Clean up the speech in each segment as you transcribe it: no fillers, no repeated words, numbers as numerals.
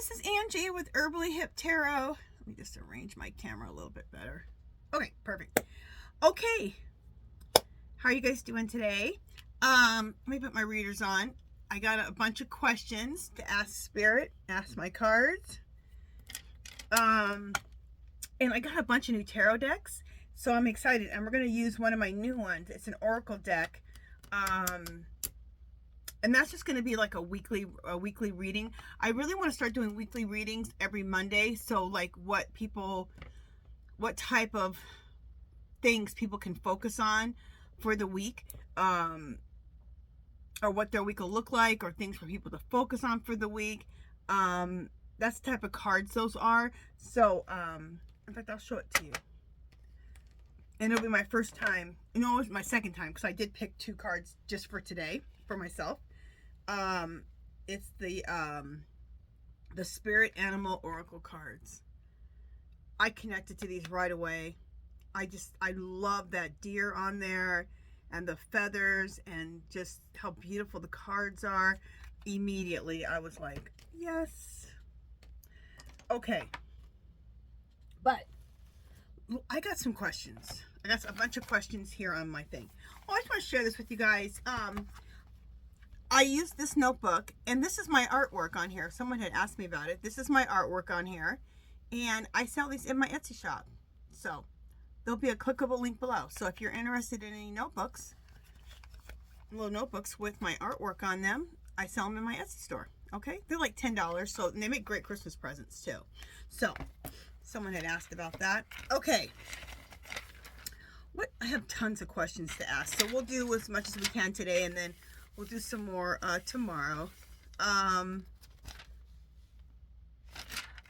this is Angie with Herbally Hip Tarot. Let me just arrange my camera a little bit better. Okay, perfect. Okay, how are you guys doing today? Let me put my readers on. I got a bunch of questions to ask Spirit, ask my cards. And I got a bunch of new tarot decks, so I'm excited. And we're going to use one of my new ones. It's an Oracle deck. And that's just going to be like a weekly reading. I really want to start doing weekly readings every Monday. So like what type of things people can focus on for the week, or what their week will look like, or things for people to focus on for the week. That's the type of cards those are. So, in fact, I'll show it to you. And it'll be my first time. You know, it was my second time because I did pick 2 cards just for today for myself. It's the Spirit Animal Oracle cards. I connected to these right away. I love that deer on there and the feathers and just how beautiful the cards are. Immediately, I was like, yes. Okay. But I got some questions. I got a bunch of questions here on my thing. Oh, I just want to share this with you guys. I used this notebook, and this is my artwork on here. Someone had asked me about it. This is my artwork on here, and I sell these in my Etsy shop. So there'll be a clickable link below. So if you're interested in any notebooks, little notebooks with my artwork on them, I sell them in my Etsy store. Okay, they're like $10. So and they make great Christmas presents too. So someone had asked about that. Okay. I have tons of questions to ask, so we'll do as much as we can today, and then we'll do some more tomorrow.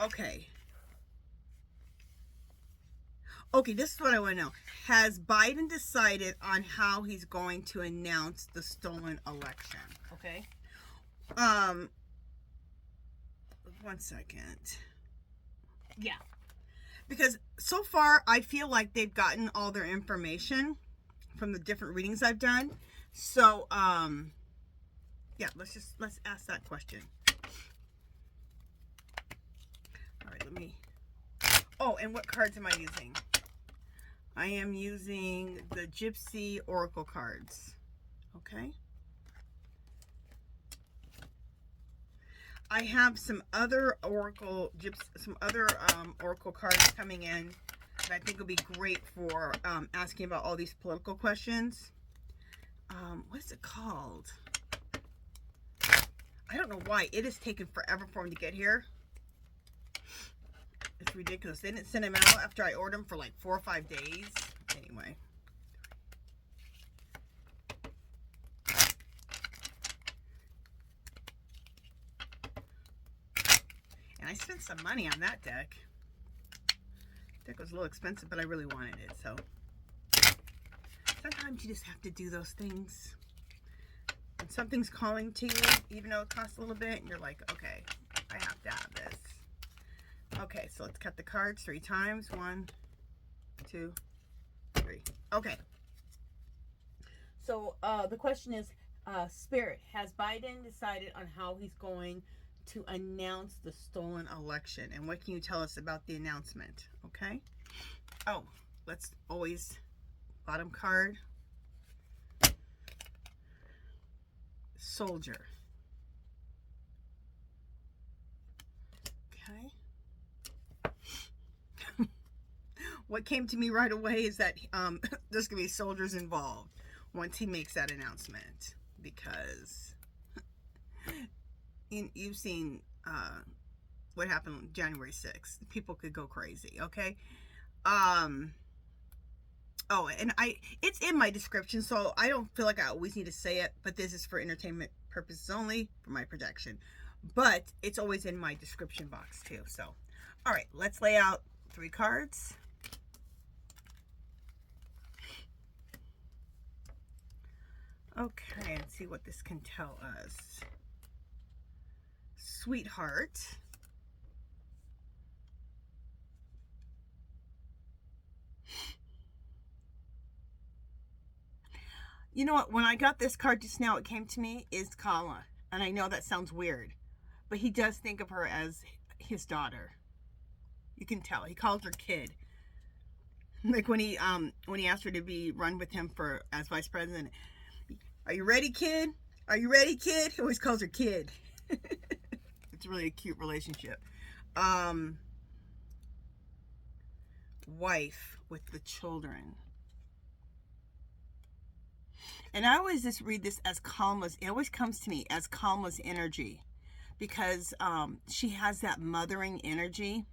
Okay. Okay, this is what I want to know. Has Biden decided on how he's going to announce the stolen election? Okay. 1 second. Yeah. Because so far, I feel like they've gotten all their information from the different readings I've done. So, yeah, let's ask that question. All right, oh, and what cards am I using? I am using the Gypsy Oracle cards. Okay. I have some other Oracle cards coming in that I think will be great for asking about all these political questions. What is it called? I don't know why it has taken forever for them to get here. It's ridiculous. They didn't send them out after I ordered them for like 4 or 5 days. Anyway. And I spent some money on that deck. The deck was a little expensive, but I really wanted it, so. Sometimes you just have to do those things. When something's calling to you, even though it costs a little bit, and you're like, okay, I have to have this. Okay, so let's cut the cards 3 times. 1, 2, 3. Okay. So the question is, Spirit, has Biden decided on how he's going to announce the stolen election? And what can you tell us about the announcement? Okay. Oh, let's always... Bottom card, Soldier. Okay. What came to me right away is that there's gonna be soldiers involved once he makes that announcement, because you've seen what happened on January 6th. People could go crazy. Okay. Oh, and it's in my description, so I don't feel like I always need to say it, but this is for entertainment purposes only, for my protection. But it's always in my description box too. So, all right, let's lay out 3 cards. Okay, let's see what this can tell us. Sweetheart. You know what? When I got this card just now, it came to me is Kala. And I know that sounds weird, but he does think of her as his daughter. You can tell. He calls her kid. Like when he asked her to be run with him for as vice president. Are you ready, kid? Are you ready, kid? He always calls her kid. It's really a cute relationship. Wife with the children. And I always just read this as Kalma's, it always comes to me as Kalma's energy, because she has that mothering energy.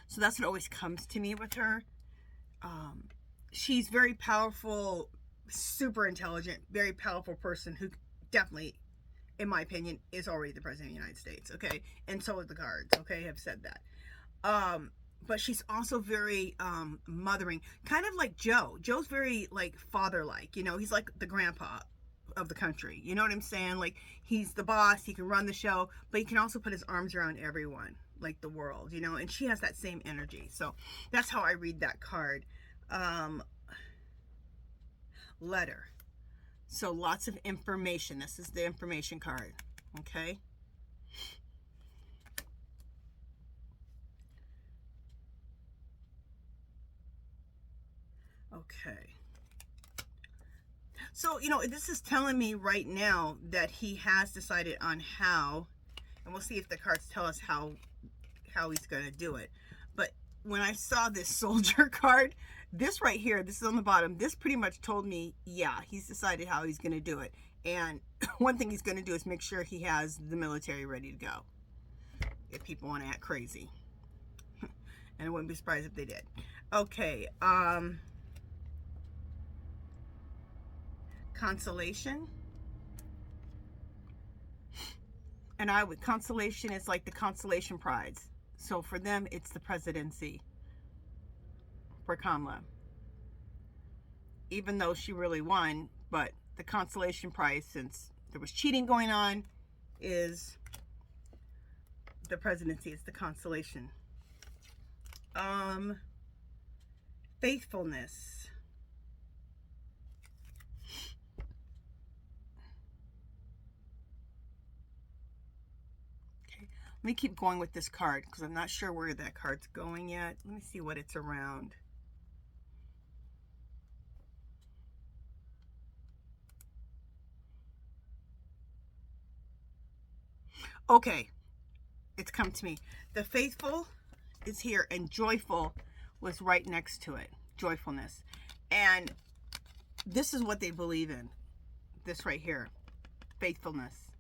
So that's what always comes to me with her. She's very powerful, super intelligent, very powerful person who definitely, in my opinion, is already the president of the United States, okay? And so are the cards, okay? Have said that. But she's also very mothering, kind of like Joe. Joe's very like father-like, you know. He's like the grandpa of the country. You know what I'm saying? Like he's the boss. He can run the show, but he can also put his arms around everyone, like the world, you know. And she has that same energy. So that's how I read that card. Letter. So lots of information. This is the information card. Okay. Okay. So, you know, this is telling me right now that he has decided on how, and we'll see if the cards tell us how he's going to do it. But when I saw this soldier card, this right here, this is on the bottom, this pretty much told me, yeah, he's decided how he's going to do it. And one thing he's going to do is make sure he has the military ready to go if people want to act crazy. And I wouldn't be surprised if they did. Okay, consolation. And consolation is like the consolation prize. So for them, it's the presidency for Kamala. Even though she really won, but the consolation prize, since there was cheating going on, is the presidency. It's the consolation. Faithfulness. Let me keep going with this card because I'm not sure where that card's going yet. Let me see what it's around. Okay, it's come to me. The faithful is here and joyful was right next to it. Joyfulness. And this is what they believe in. This right here. Faithfulness.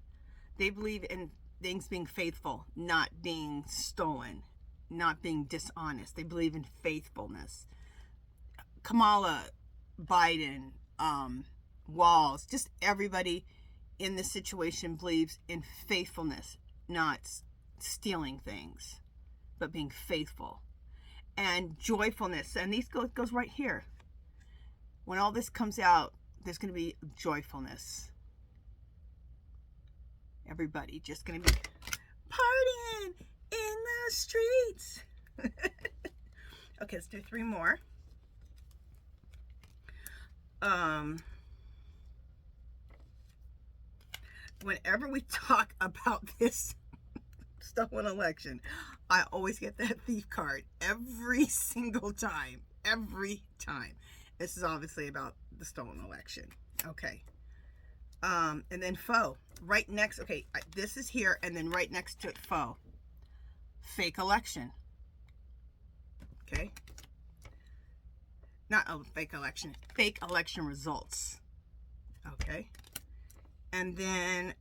They believe in things being faithful, not being stolen, not being dishonest. They believe in faithfulness. Kamala, Biden, Walls, just everybody in this situation believes in faithfulness, not stealing things, but being faithful. And joyfulness, and these goes right here. When all this comes out, there's going to be joyfulness. Everybody just gonna be partying in the streets. Okay, let's do 3 more. Whenever we talk about this stolen election, I always get that thief card every single time. Every time. This is obviously about the stolen election. Okay. And then foe. Right next, okay, this is here, and then right next to it, foe. Fake election. Okay. Not a fake election. Fake election results. Okay. And then,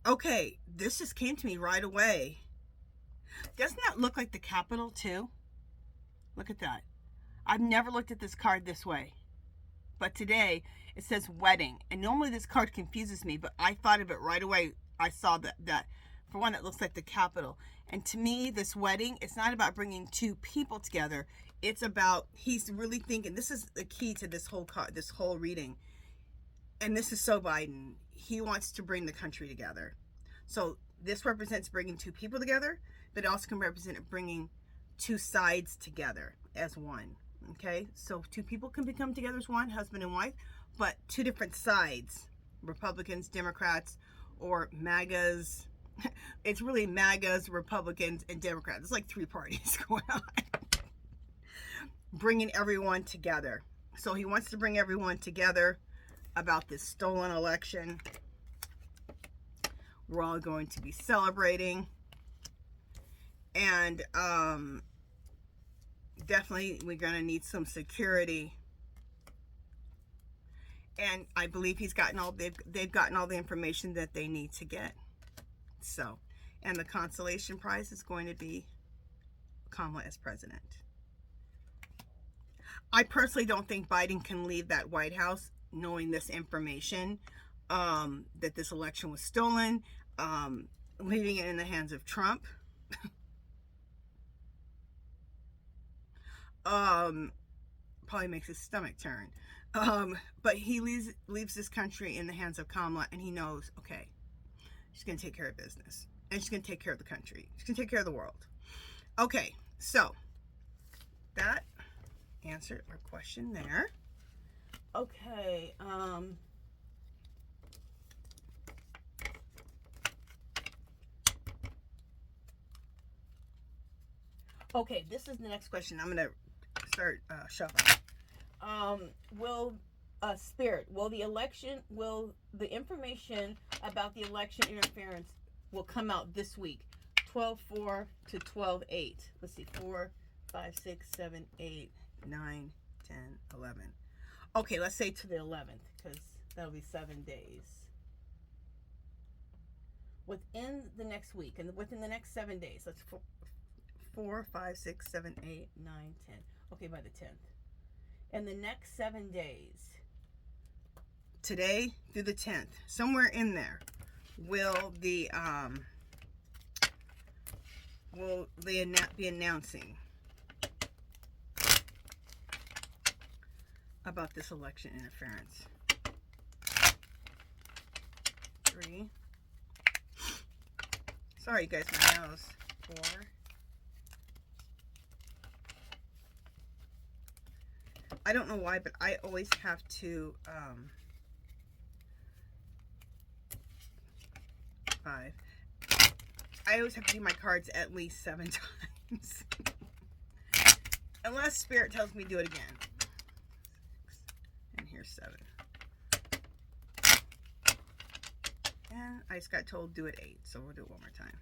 okay, this just came to me right away. Doesn't that look like the Capitol too? Look at that. I've never looked at this card this way, but today it says wedding, and normally this card confuses me, but I thought of it right away. I saw that for one, it looks like the Capitol, and to me, this wedding, it's not about bringing 2 people together. It's about, he's really thinking, this is the key to this whole card, this whole reading, and this is so Biden. He wants to bring the country together. So this represents bringing 2 people together, but it also can represent bringing 2 sides together as one. Okay, so 2 people can become together as one, husband and wife, but 2 different sides Republicans, Democrats, or MAGAs. It's really MAGAs, Republicans, and Democrats. It's like 3 parties going on. Bringing everyone together. So he wants to bring everyone together about this stolen election. We're all going to be celebrating. And definitely we're going to need some security. And I believe they've gotten all the information that they need to get. So, and the consolation prize is going to be Kamala as president. I personally don't think Biden can leave that White House knowing this information, that this election was stolen, leaving it in the hands of Trump. Probably makes his stomach turn. But he leaves this country in the hands of Kamala, and he knows, okay, she's going to take care of business. And she's going to take care of the country. She's going to take care of the world. Okay, so that answered our question there. Okay, okay, this is the next question. I'm going to start shuffling. Spirit, will the information about the election interference will come out this week, 12/4 to 12/8? Let's see, 4, 5, 6, 7, 8, 9, 10, 11. Okay, let's say to the 11th, because that'll be 7 days. Within the next week, and within the next 7 days, let's 4, 5, 6, 7, 8, 9, 10. Okay, by the 10th. In the next 7 days, today through the 10th, somewhere in there, will they be announcing about this election interference? 3. Sorry, you guys, my nose. 4. I don't know why, but I always have to 5. I always have to do my cards at least 7 times. Unless Spirit tells me to do it again. And here's 7. And I just got told do it 8, so we'll do it one more time.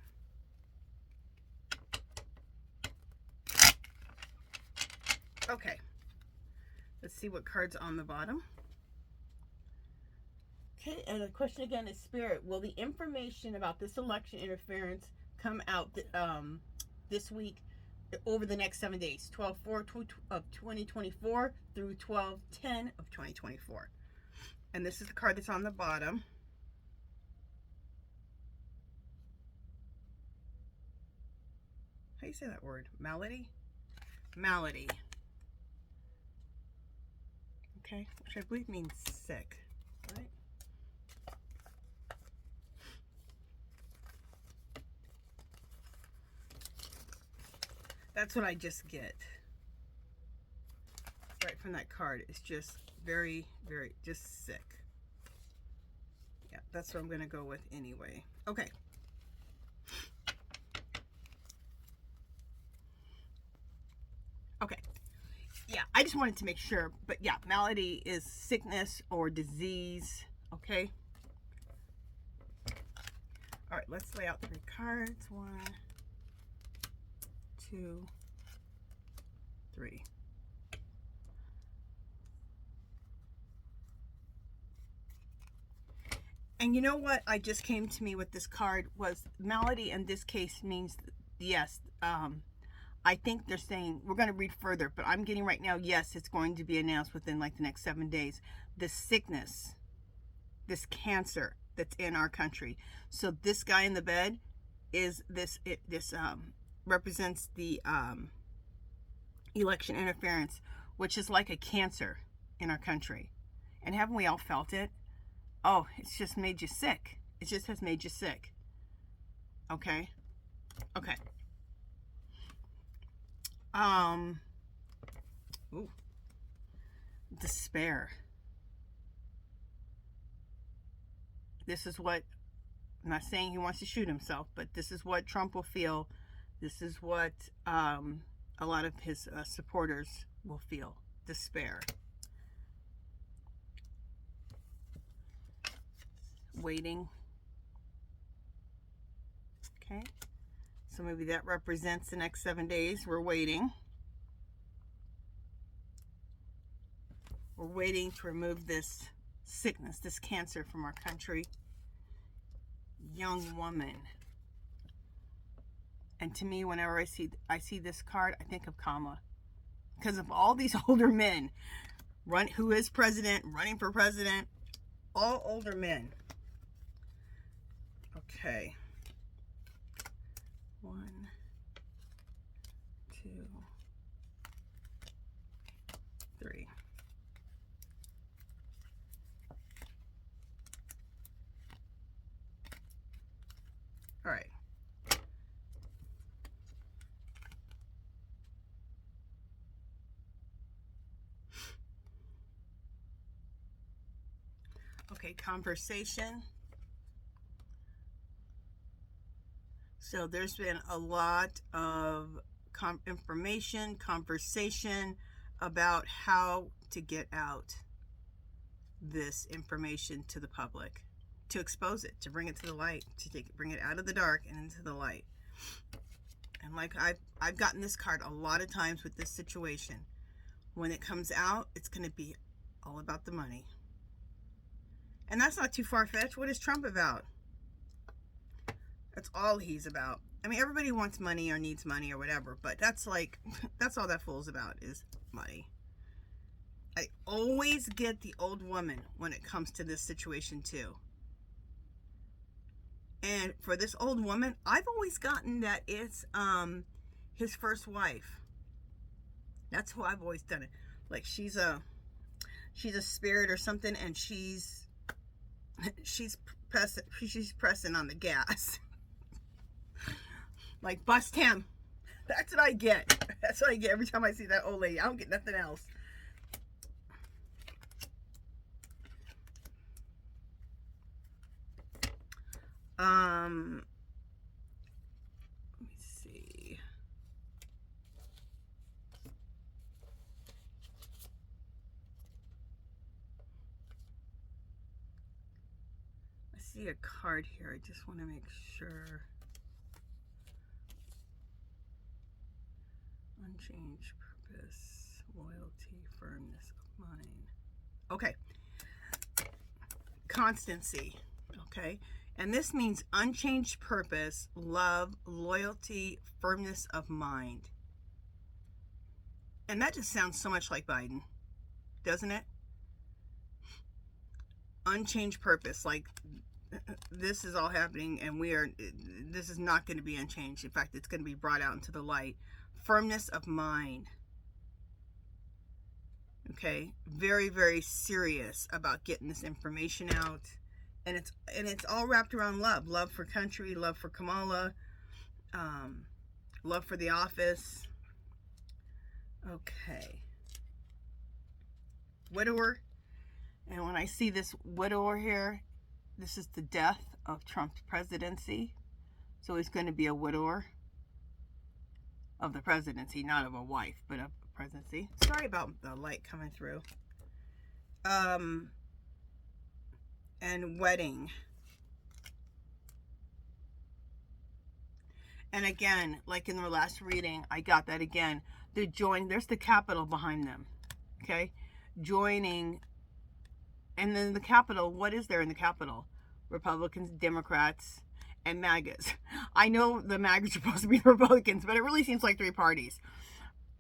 Okay. Let's see what card's on the bottom. Okay, and the question again is, Spirit, will the information about this election interference come out this week over the next 7 days, 12/4 of 2024 through 12/10 of 2024? And this is the card that's on the bottom. How do you say that word? Malady? Malady. Okay, which I believe means sick, right? That's what I just get right from that card. It's just very, very, just sick. Yeah, that's what I'm going to go with anyway. Okay. Okay. Yeah, I just wanted to make sure, but yeah, malady is sickness or disease, okay? All right, let's lay out 3 cards. 1, 2, 3. And you know what I just came to me with this card was malady in this case means, yes, I think they're saying, we're going to read further, but I'm getting right now, yes, it's going to be announced within like the next 7 days. This sickness, this cancer that's in our country. So this guy in the bed is this represents the election interference, which is like a cancer in our country. And haven't we all felt it? Oh, it's just made you sick. It just has made you sick. Okay? Okay. Ooh. Despair. This is what, I'm not saying he wants to shoot himself, but this is what Trump will feel. This is what a lot of his supporters will feel. Despair. Waiting. Okay. So maybe that represents the next 7 days. We're waiting. We're waiting to remove this sickness, this cancer from our country. Young woman. And to me, whenever I see this card, I think of Kamala. Because of all these older men, who is president, running for president, all older men. Okay. 1, 2, 3. All right. Okay, conversation. So there's been a lot of conversation about how to get out this information to the public, to expose it, to bring it to the light, bring it out of the dark and into the light. And like I've gotten this card a lot of times with this situation. When it comes out, it's going to be all about the money. And that's not too far-fetched. What is Trump about? That's all he's about. I mean, everybody wants money or needs money or whatever, but that's all that fool's about is money. I always get the old woman when it comes to this situation too. And for this old woman, I've always gotten that it's his first wife. That's who I've always done it. Like she's a spirit or something, and she's pressing on the gas. Like, bust him. That's what I get. That's what I get every time I see that old lady. I don't get nothing else. Let me see. I see a card here. I just want to make sure. Unchanged purpose, loyalty, firmness of mind. Okay. Constancy. Okay. And this means unchanged purpose, love, loyalty, firmness of mind. And that just sounds so much like Biden, doesn't it? Unchanged purpose, like this is all happening and this is not going to be unchanged. In fact, it's going to be brought out into the light. Firmness of mind. Okay, very, very serious about getting this information out, and it's all wrapped around love for country, love for Kamala, love for the office. Okay, widower, and when I see this widower here, this is the death of Trump's presidency, so he's going to be a widower of the presidency, not of a wife, but of the presidency. Sorry about the light coming through. And wedding. And again, like in the last reading, I got that again. There's the Capitol behind them. Okay? Joining. And then the Capitol, what is there in the Capitol? Republicans, Democrats, and MAGAs. I know the MAGAs are supposed to be the Republicans, but it really seems like 3 parties.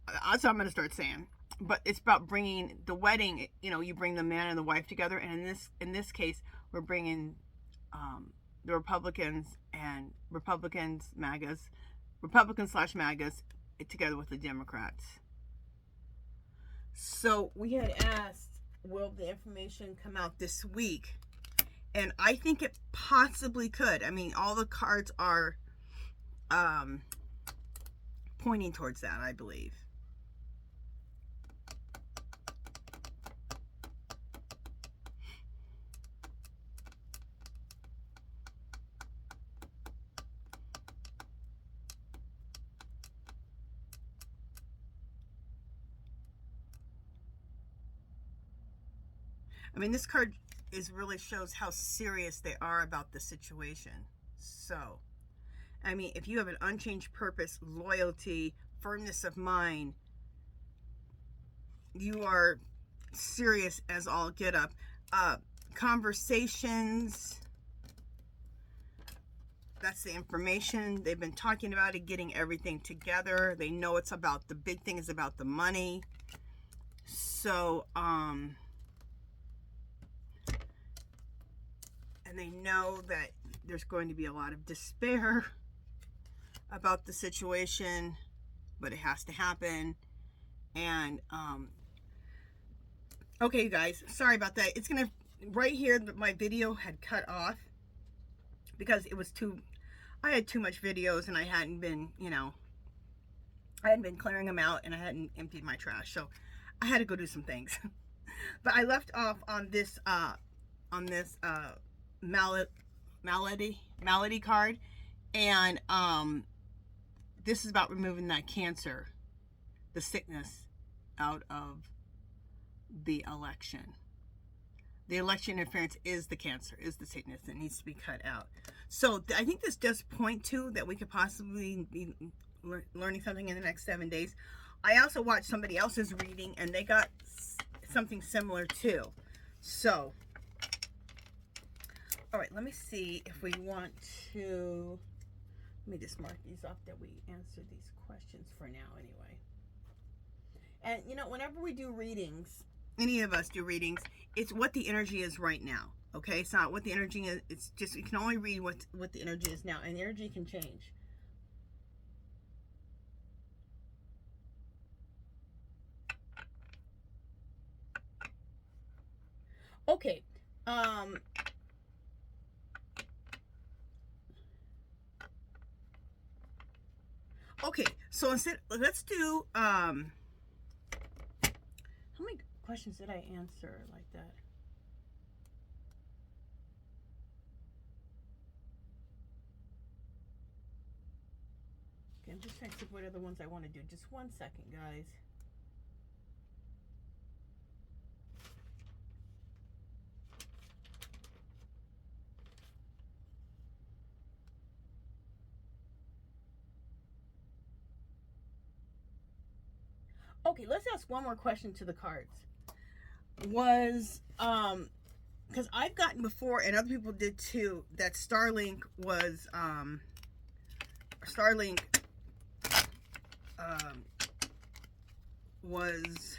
That's what I'm going to start saying. But it's about bringing the wedding. You bring the man and the wife together, and in this case, we're bringing the Republicans and MAGAs, Republicans/MAGAs together with the Democrats. So we had asked, will the information come out this week? And I think it possibly could. I mean, all the cards are pointing towards that, I believe. I mean, this card really shows how serious they are about the situation. So, I mean, if you have an unchanged purpose, loyalty, firmness of mind, you are serious as all get up. Conversations, that's the information. They've been talking about it, getting everything together. They know it's about, the big thing is about the money. So, and they know that there's going to be a lot of despair about the situation, but it has to happen. And, okay, you guys, sorry about that. It's gonna, right here, my video had cut off because it was I had too much videos and I hadn't been, you know, I hadn't been clearing them out and I hadn't emptied my trash. So I had to go do some things. But I left off on this, malady card. And, this is about removing that cancer, the sickness out of the election. The election interference is the cancer, is the sickness that needs to be cut out. So I think this does point to that we could possibly be learning something in the next 7 days. I also watched somebody else's reading and they got something similar too. So, all right, let me see if we want to, let me just mark these off that we answered these questions for now anyway. And you know, whenever we do readings, any of us do readings, it's what the energy is right now. Okay, it's not what the energy is. It's just, you can only read what the energy is now, and the energy can change. Okay. Okay, so instead, let's do, how many questions did I answer like that? Okay, I'm just trying to see what other ones I want to do. Just 1 second, guys. Okay, let's ask one more question to the cards. Was, because I've gotten before, and other people did too, that Starlink was, was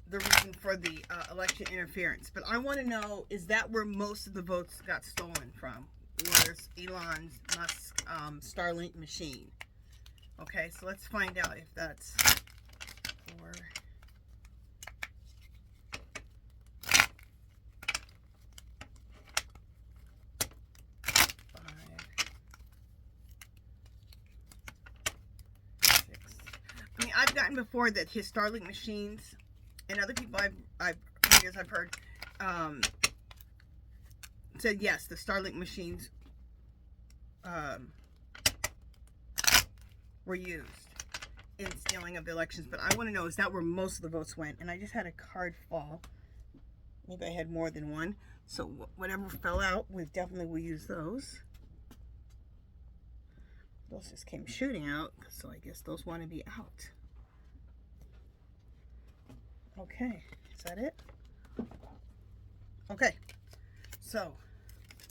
the reason for the election interference. But I want to know, is that where most of the votes got stolen from? Was Elon Musk's Starlink machine? Okay, so let's find out if that's 4. 5, 6. I mean, I've gotten before that his Starlink machines, and other people I've heard, said yes, the Starlink machines were used in stealing of the elections. But I want to know, is that where most of the votes went? And I just had a card fall. Maybe I had more than one. So whatever fell out, we definitely will use those. Those just came shooting out, so I guess those want to be out. Okay, is that it? Okay, so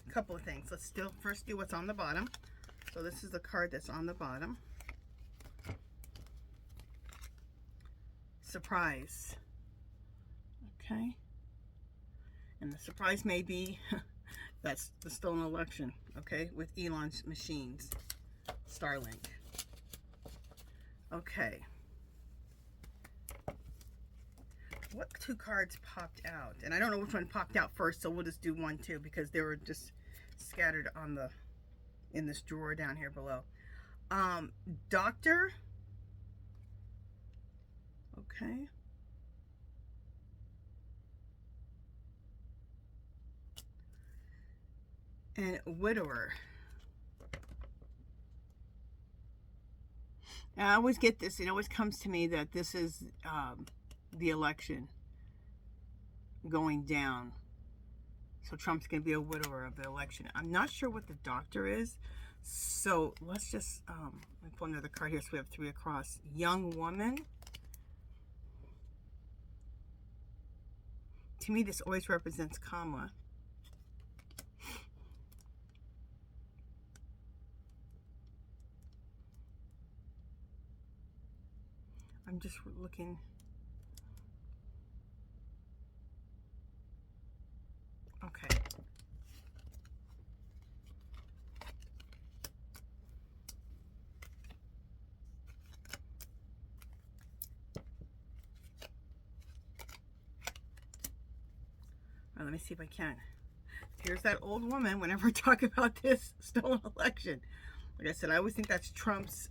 a couple of things. Let's first do what's on the bottom. So this is the card that's on the bottom. Surprise. Okay, and the surprise may be that's the stolen election. Okay, with Elon's machines, Starlink. Okay, what 2 cards popped out? And I don't know which one popped out first, so we'll just do 1, 2, because they were just scattered on in this drawer down here below. Doctor. Okay. And widower. And I always get this, it always comes to me that this is the election. going down. So Trump's going to be a widower of the election. I'm not sure what the doctor is. So let's just, let me pull another card here. So we have 3 across. Young woman. To me, this always represents Kamala. I'm just looking. Okay. All right, let me see if I can. Here's that old woman whenever I talk about this stolen election. Like I said, I always think that's Trump's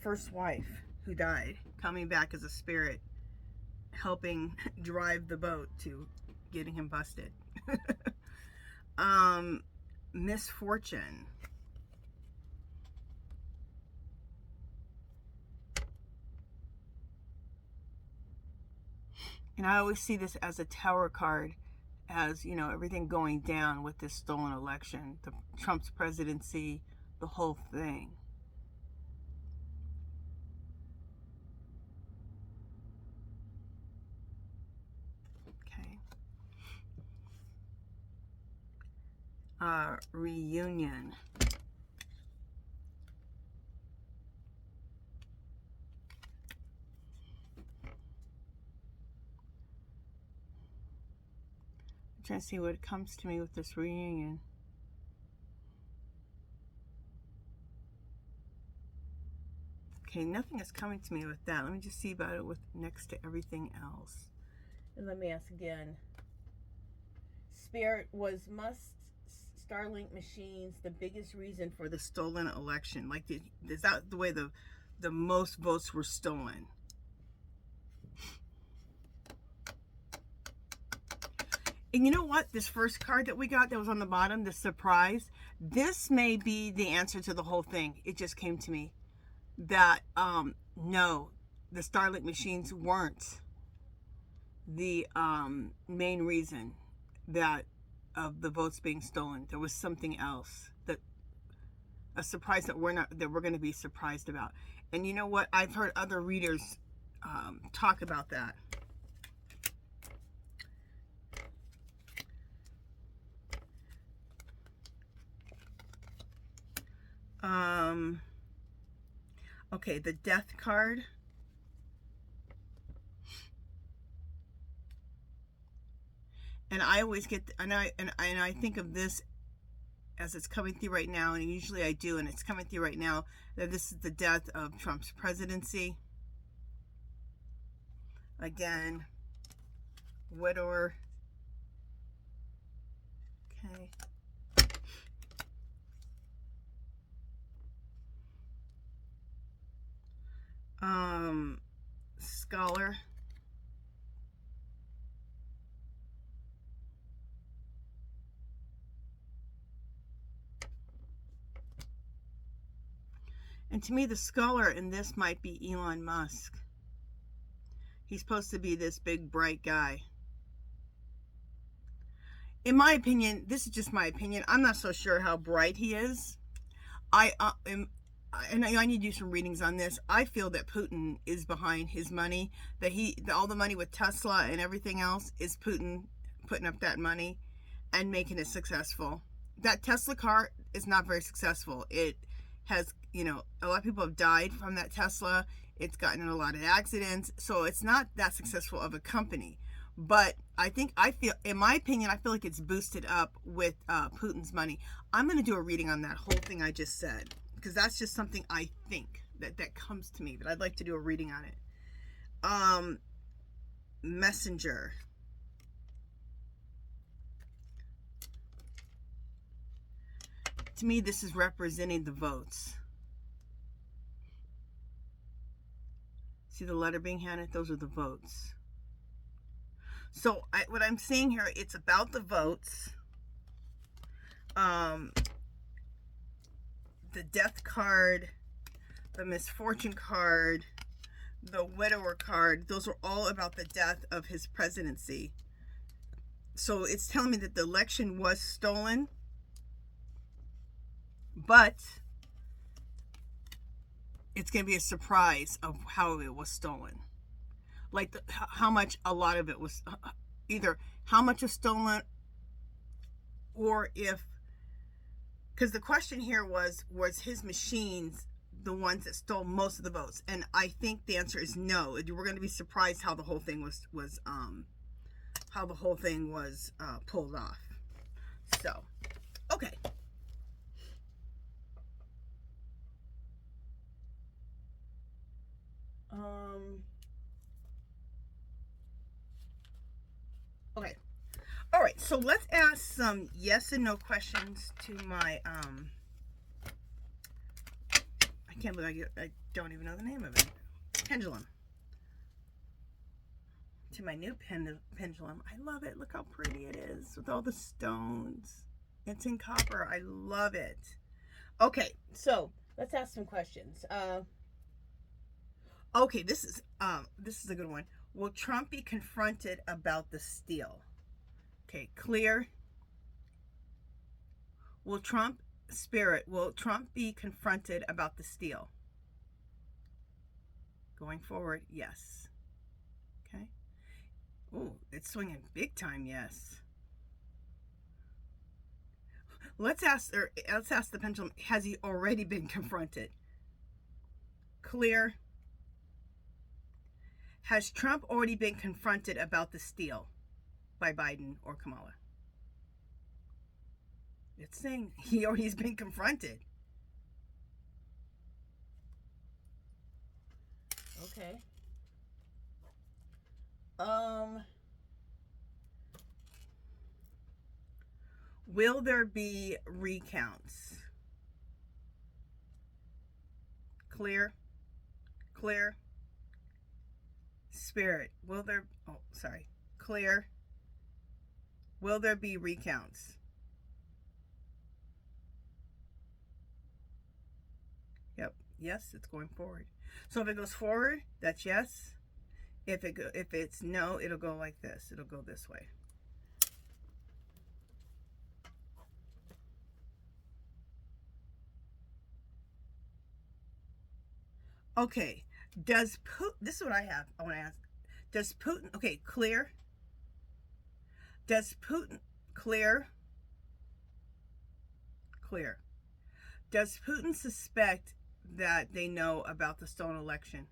first wife who died, coming back as a spirit, helping drive the boat to getting him busted. Misfortune. And I always see this as a tower card, as, you know, everything going down with this stolen election, the Trump's presidency, the whole thing. Okay. Reunion. I'm trying to see what comes to me with this reunion. Okay, nothing is coming to me with that. Let me just see about it with next to everything else. And let me ask again. Spirit, was Musk Starlink machines the biggest reason for the stolen election? Like, is that the way the most votes were stolen? And you know what? This first card that we got that was on the bottom, the surprise, this may be the answer to the whole thing. It just came to me that, no, the Starlink machines weren't the main reason that of the votes being stolen. There was something else, that a surprise that we're going to be surprised about. And you know what? I've heard other readers talk about that. Okay, the death card. And I always get, and I think of this as it's coming through right now, and usually I do, and it's coming through right now, that this is the death of Trump's presidency. Again, widower. Okay. Scholar. And to me, the scholar in this might be Elon Musk. He's supposed to be this big, bright guy. In my opinion, this is just my opinion, I'm not so sure how bright he is. I need to do some readings on this. I feel that Putin is behind his money, that all the money with Tesla and everything else is Putin putting up that money and making it successful. That Tesla car is not very successful. It has, you know, a lot of people have died from that Tesla. It's gotten in a lot of accidents. So it's not that successful of a company. But I feel, in my opinion, I feel like it's boosted up with Putin's money. I'm going to do a reading on that whole thing I just said, because that's just something I think that comes to me, but I'd like to do a reading on it. Messenger. To me, this is representing the votes. See the letter being handed? Those are the votes. So what I'm saying here, it's about the votes. The death card, the misfortune card, the widower card, those were all about the death of his presidency. So it's telling me that the election was stolen, but it's going to be a surprise of how it was stolen. Like how much, a lot of it was, either how much was stolen, or if, because the question here was his machines the ones that stole most of the votes? And I think the answer is no. We're going to be surprised how the whole thing was pulled off. So, okay. Okay. All right. So let's ask some yes and no questions to my I can't believe I don't even know the name of it. Pendulum. To my new pendulum. I love it. Look how pretty it is with all the stones. It's in copper. I love it. Okay, so let's ask some questions. Okay, this is a good one. Will Trump be confronted about the steal? Okay, clear. Will Trump be confronted about the steal? Going forward, yes. Okay. Oh, it's swinging big time, yes. Let's ask the pendulum, has he already been confronted? Clear. Has Trump already been confronted about the steal by Biden or Kamala? It's saying he already has been confronted. Okay. Will there be recounts? Clear. Clear. Spirit. Clear. Will there be recounts? Yep. Yes, it's going forward. So if it goes forward, that's yes. If it's no, it'll go like this. It'll go this way. Okay. Does Putin, this is what I want to ask. Does Putin, okay, clear. Does Putin, clear. Clear. Does Putin suspect that they know about the stolen election?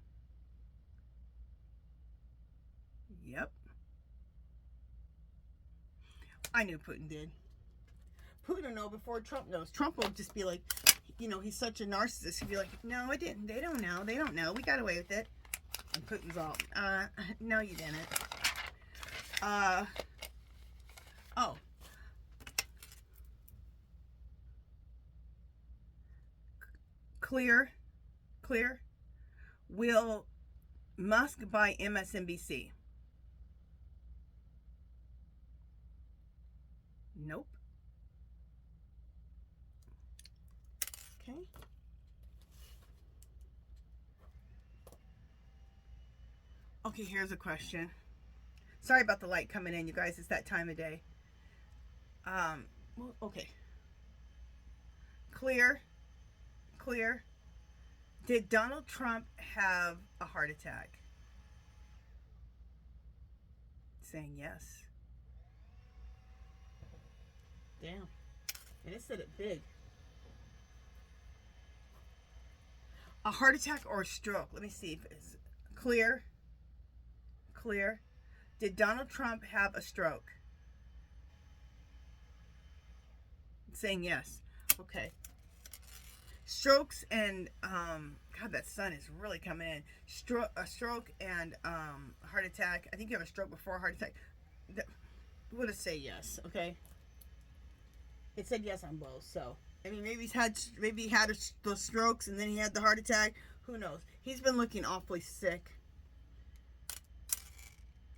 Yep. I knew Putin did. Putin will know before Trump knows. Trump will just be like, he's such a narcissist. He'd be like, no, I didn't. They don't know. They don't know. We got away with it. And Putin's all, no, you didn't. Oh. Clear. Will Musk buy MSNBC? Nope. Okay. Okay, here's a question. Sorry about the light coming in, you guys. It's that time of day. Well, okay. Clear. Did Donald Trump have a heart attack? Saying yes. Damn. And it said it big. A heart attack or a stroke? Let me see if it's clear. Did Donald Trump have a stroke? It's saying yes. Okay. Strokes and God, that sun is really coming in. A stroke and heart attack. I think you have a stroke before a heart attack. Would it say yes? Okay. It said yes on both. So I mean, maybe he had those strokes and then he had the heart attack. Who knows? He's been looking awfully sick.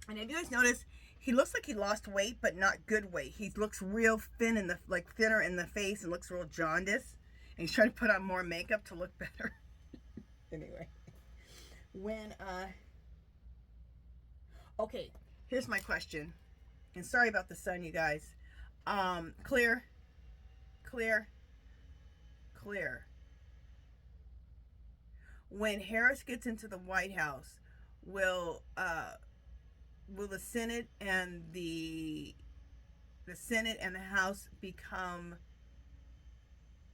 And if you guys notice, he looks like he lost weight, but not good weight. He looks real thin thinner in the face and looks real jaundiced. And he's trying to put on more makeup to look better. Anyway. When, okay, here's my question. And sorry about the sun, you guys. Clear, clear, clear. When Harris gets into the White House, will the Senate and the Senate and the House become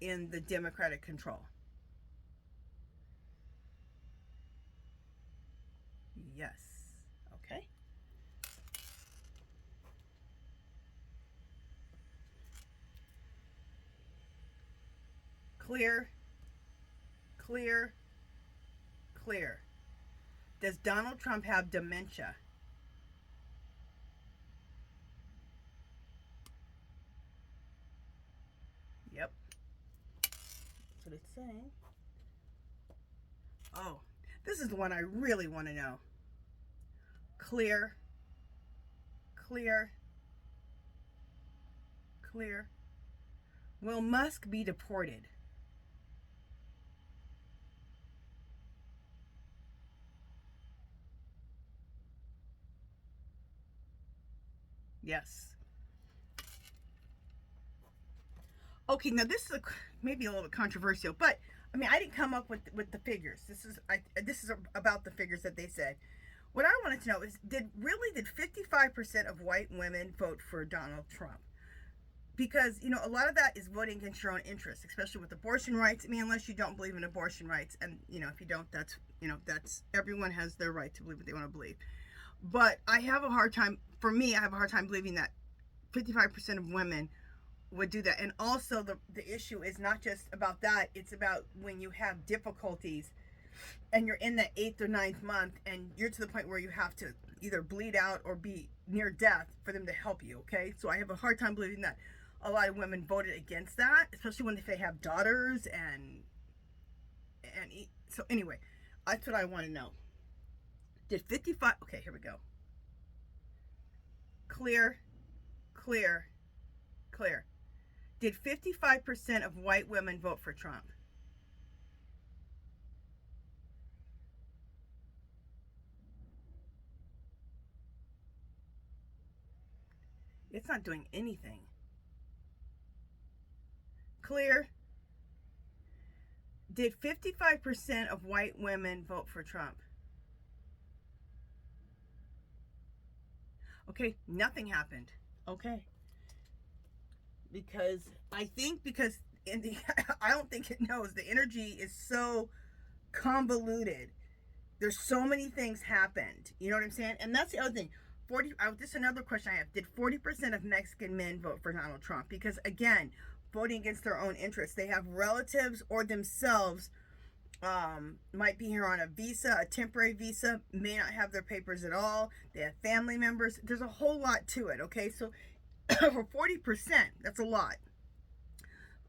in the Democratic control? Yes. Okay. Clear, clear, clear. Does Donald Trump have dementia? Yep. That's what it's saying. Oh, this is the one I really want to know. Clear, clear, clear. Will Musk be deported? Yes. Okay, now this is maybe a little bit controversial, but I mean, I didn't come up with the figures. This is about the figures that they said. What I wanted to know is, did 55% of white women vote for Donald Trump? Because a lot of that is voting against your own interests, especially with abortion rights. I mean, unless you don't believe in abortion rights, and if you don't, that's everyone has their right to believe what they want to believe. But I have a hard time. For me, I have a hard time believing that 55% of women would do that. And also, the issue is not just about that. It's about when you have difficulties and you're in the 8th or 9th month and you're to the point where you have to either bleed out or be near death for them to help you. Okay, so I have a hard time believing that a lot of women voted against that, especially when they have daughters and so anyway, that's what I want to know. Did 55? Okay, here we go. Clear, clear, clear. Did 55% of white women vote for Trump? It's not doing anything. Clear. Did 55% of white women vote for Trump? Okay, nothing happened. Okay. Because I don't think it knows. The energy is so convoluted. There's so many things happened. You know what I'm saying? And that's the other thing. This is another question I have. Did 40% of Mexican men vote for Donald Trump? Because again, voting against their own interests. They have relatives or themselves might be here on a visa, a temporary visa, may not have their papers at all. They have family members. There's a whole lot to it. Okay, so for 40%, that's a lot.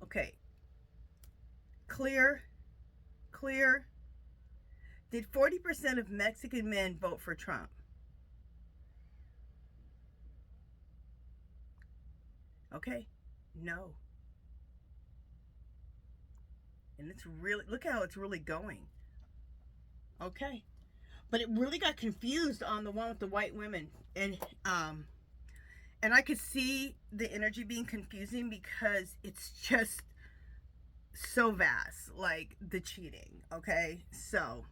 Okay, clear, clear. Did 40% of Mexican men vote for Trump? Okay, no. And it's really, look how it's really going. Okay. But it really got confused on the one with the white women. And I could see the energy being confusing because it's just so vast, like the cheating. Okay. So,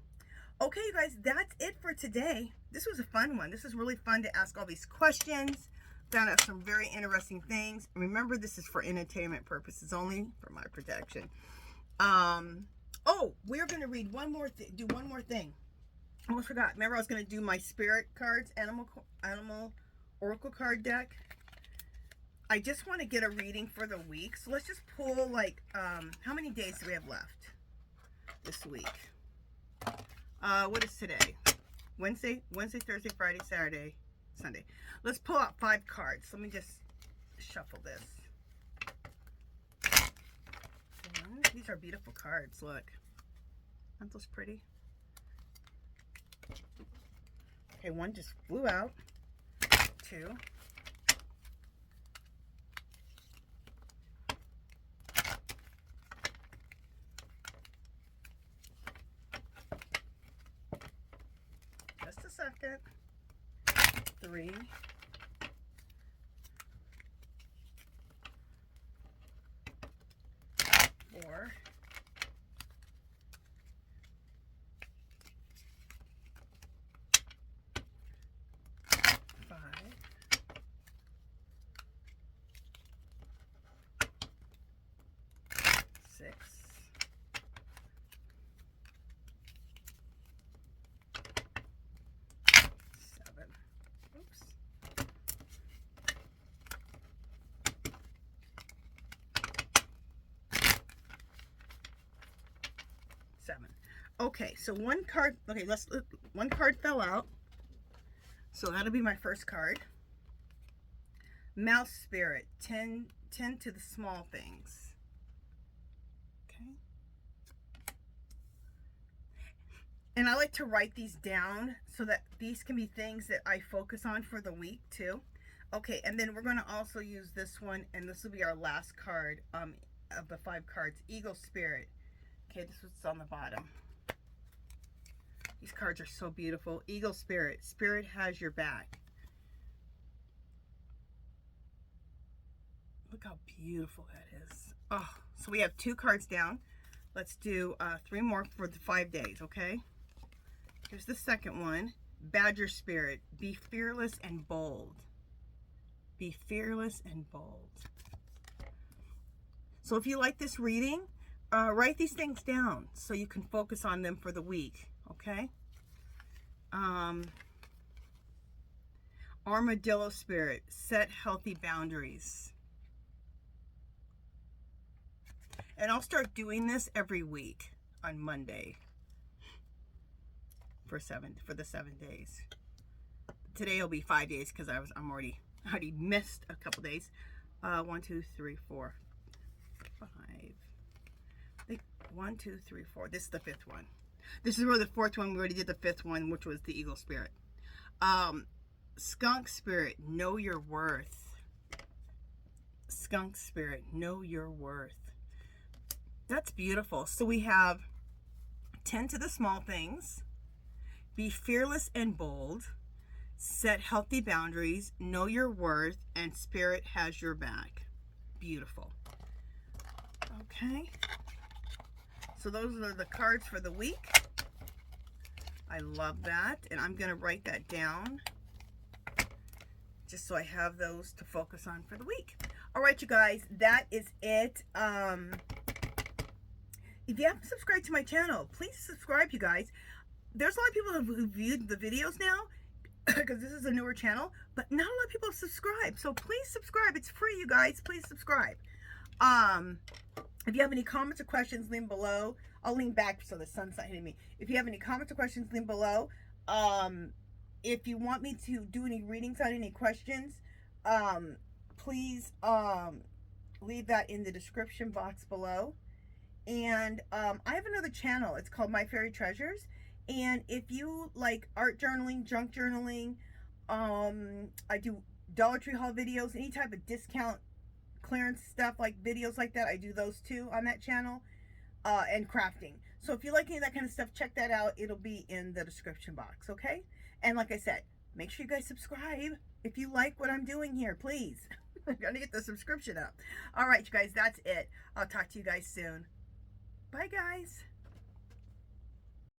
okay, you guys, that's it for today. This was a fun one. This was really fun to ask all these questions. Found out some very interesting things. Remember, this is for entertainment purposes only, for my protection. Oh, we're going to read one more do one more thing. I almost forgot. Remember, I was going to do my spirit cards, animal oracle card deck. I just want to get a reading for the week. So let's just pull, like, how many days do we have left this week? What is today? Wednesday, Thursday, Friday, Saturday, Sunday. Let's pull out 5 cards. Let me just shuffle this. These are beautiful cards. Look. Aren't those pretty? Okay, one just flew out. 2. 3, 4, 5, 6, 7. Oops. 7. Okay, so one card. Okay, let's look. One card fell out, so that'll be my first card. Mouse Spirit, tend to the small things. Okay. And I like to write these down so that these can be things that I focus on for the week too. Okay, and then we're going to also use this one, and this will be our last card of the 5 cards. Eagle Spirit. Okay, this is what's on the bottom. These cards are so beautiful. Eagle Spirit. Spirit has your back. Look how beautiful that is. Oh, so we have 2 cards down. Let's do 3 more for the 5 days, okay? Here's the second one. Badger Spirit. Be fearless and bold. Be fearless and bold. So if you like this reading, write these things down so you can focus on them for the week, okay? Armadillo Spirit. Set healthy boundaries. And I'll start doing this every week on Monday for the 7 days. Today will be 5 days because I already missed a couple days. 1, 2, 3, 4, 5. I think 1, 2, 3, 4. This is the 5th one. This is where the 4th one. We already did the 5th one, which was the Eagle Spirit. Skunk Spirit. Know your worth. Skunk Spirit. Know your worth. That's beautiful. So we have tend to the small things, be fearless and bold, set healthy boundaries, know your worth, and spirit has your back. Beautiful. Okay. So those are the cards for the week. I love that. And I'm going to write that down just so I have those to focus on for the week. All right, you guys, that is it. If you haven't subscribed to my channel, please subscribe, you guys. There's a lot of people who viewed the videos now because this is a newer channel, but not a lot of people have subscribed. So please subscribe. It's free, you guys. Please subscribe. If you have any comments or questions, leave them below. I'll lean back so the sun's not hitting me. If you have any comments or questions, leave them below. If you want me to do any readings on any questions, please leave that in the description box below. And I have another channel. It's called My Fairy Treasures. And if you like art journaling, junk journaling, I do Dollar Tree haul videos, any type of discount clearance stuff, like videos like that, I do those too on that channel, and crafting. So if you like any of that kind of stuff, check that out. It'll be in the description box, okay? And like I said, make sure you guys subscribe if you like what I'm doing here, please. I'm gonna get the subscription up. All right, you guys, that's it. I'll talk to you guys soon. Bye, guys.